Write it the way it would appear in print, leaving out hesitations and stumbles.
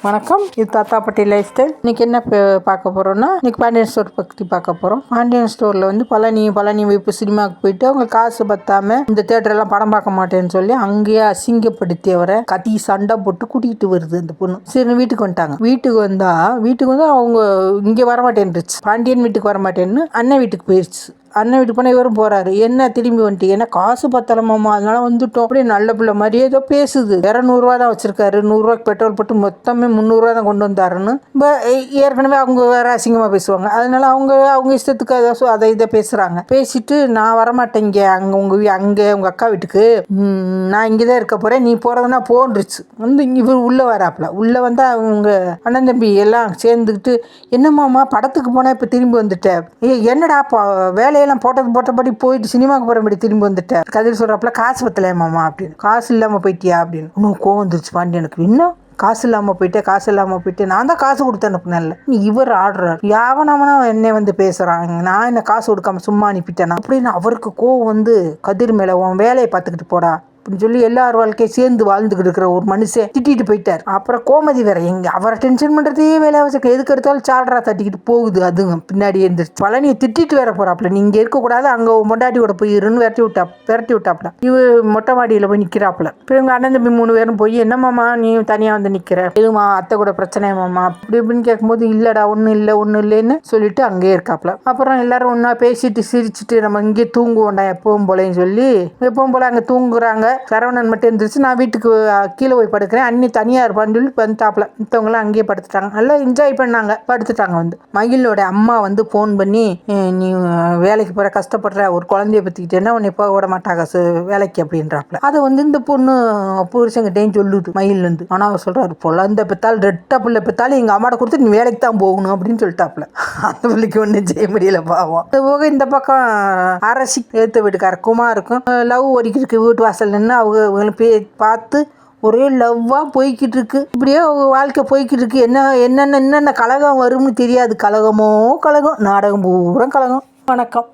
வணக்கம். இது தாத்தாப்பட்டி life style. இன்னைக்கு என்ன பார்க்க போறோம்னா, இன்னைக்கு பாண்டியன் ஸ்டோர் பற்றி பார்க்க போறோம். பாண்டியன் ஸ்டோர்ல வந்து பழனி இப்போ சினிமாவுக்கு போயிட்டு அவங்க காசு பத்தாம இந்த தேட்டர்லாம் படம் பார்க்க மாட்டேன்னு சொல்லி அங்கேயே அசிங்கப்படுத்தி அவரை கத்தி சண்டை போட்டு கூட்டிகிட்டு வருது அந்த பொண்ணு. சரி வீட்டுக்கு வந்துட்டாங்க. வீட்டுக்கு வந்து அவங்க இங்கே வரமாட்டேன்ருச்சு. பாண்டியன் வீட்டுக்கு வரமாட்டேன்னு அண்ணன் வீட்டுக்கு போயிடுச்சு. அண்ணன் வீட்டுக்கு போனால் இவரும் போறாரு. என்ன திரும்பி வந்துட்டு ஏன்னா காசு பத்தலமாம்மா, அதனால வந்துட்டோம் அப்படியே நல்ல பிள்ளை மாதிரியே ஏதோ பேசுது. 200 தான் வச்சிருக்காரு, 100 பெட்ரோல் போட்டு மொத்தமே 300 தான் கொண்டு வந்தாருன்னு. ஏற்கனவே அவங்க வேற அசிங்கமாக பேசுவாங்க. அதனால அவங்க இஷ்டத்துக்கு அதை இதை பேசுறாங்க. பேசிட்டு நான் வரமாட்டேங்க அங்கே உங்க அக்கா வீட்டுக்கு, நான் இங்கே தான் இருக்க போறேன், நீ போறதுன்னா போன்றுச்சு. வந்து இவர் உள்ள வராப்புல. உள்ள வந்தா அவங்க அண்ணன் தம்பி எல்லாம் சேர்ந்துக்கிட்டு என்னம்மாம்மா படத்துக்கு போனா இப்போ திரும்பி வந்துட்டேன், என்னடா வேலையெல்லாம் போட்டபடி போயிட்டு சினிமாவுக்கு போகிறபடி திரும்பி வந்துட்டேன். கதிர் சொல்கிறாப்புல காசு பத்தலையாமாம்மா அப்படின்னு. காசு இல்லாமல் போயிட்டியா அப்படின்னு. இன்னும் கோவம் வந்துருச்சு பாண்டியனுக்கு. இன்னும் காசு இல்லாமல் போயிட்டு நான் தான் காசு கொடுத்து அனுப்புனேன்ல, நீ இவர் ஆடுறாரு, யாவனவனா என்னை வந்து பேசுகிறாங்க, நான் என்ன காசு கொடுக்காம சும்மா அனுப்பிட்டேனா அப்படின்னு அவருக்கு கோவம் வந்து கதிர் மேலே உன் வேலையை பார்த்துக்கிட்டு போடா அப்படின்னு சொல்லி எல்லார் வாழ்க்கையை சேர்ந்து வாழ்ந்துக்கிட்டு இருக்கிற ஒரு மனுஷன் திட்டிட்டு போயிட்டார். அப்புறம் கோமதி வேற அவரை டென்ஷன் பண்ணுறதே வேலை வச்சுக்க, எதுக்கு எடுத்தாலும் சால்ரா தட்டிக்கிட்டு போகுது. அதுங்க பின்னாடி எழுந்திரிச்சு பழனியை திட்டிட்டு வேற போறாப்புல, நீங்க இருக்கக்கூடாது, அங்கே மொண்டாட்டியோட போய் இருன்னு விரட்டி விட்டாப்புல. இவர் மொட்டை மாடியில் போய் நிற்கிறாப்புல. இப்போ இவங்க அண்ணன் தம்பி 3 பேரும் போய் என்னமாமா நீ தனியாக வந்து நிற்கிற, எதுமா அத்தை கூட பிரச்சனையாமாம்மா அப்படி இப்படின்னு கேட்கும்போது இல்லடா ஒன்றும் இல்லைன்னு சொல்லிட்டு அங்கேயே இருக்காப்புல. அப்புறம் எல்லாரும் ஒன்றா பேசிட்டு சிரிச்சுட்டு நம்ம இங்கே தூங்குவோண்டா எப்பவும் போலேன்னு சொல்லி எப்பவும் போல அங்கே தூங்குறாங்க. சரவணன் மட்டும் இருந்துச்சு, நான் வீட்டுக்கு கீழே போய் படுக்கிறேன், அண்ணி தனியாக இருப்பான்னு சொல்லி வந்துட்டாப்புல. மித்தவங்களாம் அங்கேயே படுத்துட்டாங்க. நல்லா என்ஜாய் பண்ணாங்க, படுத்துட்டாங்க. வந்து மகிழோட அம்மா வந்து ஃபோன் பண்ணி நீ வேலைக்கு போகிற கஷ்டப்படுற, ஒரு குழந்தைய பற்றிக்கிட்டேன்னா உன்னை போக விட மாட்டாங்க வேலைக்கு அப்படின்றாப்புல. அதை வந்து இந்த பொண்ணு புருஷங்கிட்டையும் சொல்லுது மகிழ் வந்து. ஆனால் அவர் சொல்கிறாரு குழந்தை பெற்றாலும் ரெட்டை பிள்ளை பெற்றாலும் எங்கள் அம்மாட்ட கொடுத்து நீ வேலைக்கு தான் போகணும் அப்படின்னு சொல்லிட்டாப்புல. அந்த பிள்ளைக்கு ஒன்றும் செய்ய முடியல பாவம். அது போக இந்த பக்கம் அரசி எடுத்த வீட்டுக்கார குமாருக்கும் லவ் ஓடிக்கிட்டு வீட்டு வாசல் அவங்களும் பார்த்து ஒரே லவ்வாக போய்கிட்டு இருக்கு. இப்படியே வாழ்க்கை போய்கிட்டு இருக்கு. என்னென்ன கலகம் வரும்னு தெரியாது. கலகமோ கலகம், நாடகம் பூரா கலகம். வணக்கம்.